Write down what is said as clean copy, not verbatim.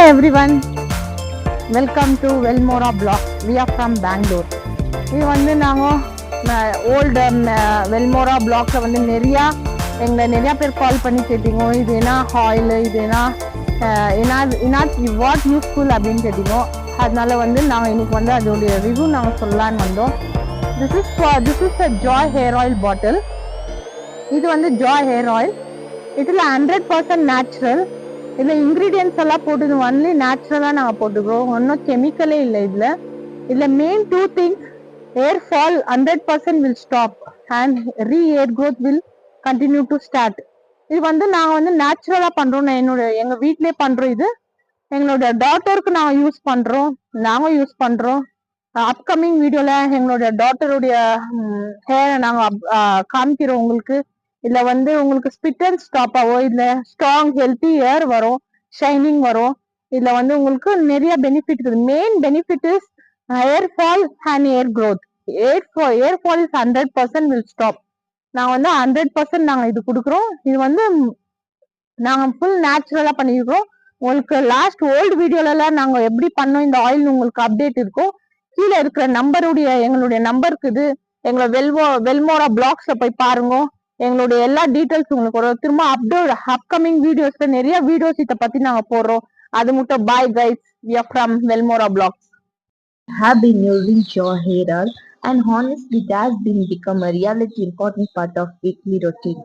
everyone, welcome to Velmora Blog. We are from Bangalore. இது வந்து நாங்கள் ஓல்டு வெல்மோரா பிளாக்ல வந்து நிறையா பேர் கால் பண்ணி கேட்டீங்க, இது என்ன ஆயில், இது என்ன வாட் யூஸ்ஃபுல் அப்படின்னு கேட்டீங்க. அதனால வந்து நாங்கள் இன்னைக்கு வந்து அதோடைய ரிவ்யூ நாங்கள் சொல்லலான்னு வந்தோம். This is a joy hair oil பாட்டில். இது வந்து ஜாய் ஹேர் ஆயில். இதில் 100% நேச்சுரல். இதில் இன்க்ரீடியன்ஸ் எல்லாம் போட்டு ஒன்லி நேச்சுரலாக நாங்கள் போட்டுக்கிறோம், ஒன்றும் கெமிக்கலே இல்லை. இதில் main 2 things: hair fall 100% will stop and re-hair growth will continue to start. இது வந்து நாங்கள் வந்து நேச்சுரலாக பண்ணுறோம், எங்கள் வீட்டிலே பண்ணுறோம். இது எங்களோட டாட்டருக்கு நாங்கள் யூஸ் பண்ணுறோம். அப்கமிங் வீடியோவில் எங்களோட டாட்டருடைய ஹேரை நாங்கள் காமிக்கிறோம் உங்களுக்கு. இதுல வந்து உங்களுக்கு ஸ்பிட் அண்ட் ஸ்டாப் ஆகும், இதுல ஸ்ட்ராங் ஹெல்த்தி ஹேர் வரும், ஷைனிங் வரும். இதுல வந்து உங்களுக்கு நிறைய பெனிஃபிட் இருக்குது. Main benefit is hair fall and hair growth. Hair fall is 100% will stop. நான் வந்து 100% நாங்க இது கொடுக்குறோம். இது வந்து நாங்க ஃபுல் நேச்சுரலா பண்ணிருக்கோம். உங்களுக்கு லாஸ்ட் ஓல்டு வீடியோல எல்லாம் நாங்க எப்படி பண்ணோம் இந்த ஆயில் உங்களுக்கு அப்டேட் இருக்கும். கீழே இருக்கிற எங்களுடைய நம்பருக்கு இது எங்களோட வெல்மோரா பிளாக்ஸ்ல போய் பாருங்க. எங்களுடைய எல்லா டீடைல்ஸ் உங்களுக்கு ஒரு திரும்ப அப்கமிங் வீடியோஸ்ல நிறைய வீடியோஸ் இதை பத்தி நாங்க போடுறோம். அது மட்டும் bye guys, we are from Velmora Blogs. Have been using Jaw Hair Oil, and honestly it has become a reality important part of weekly routine.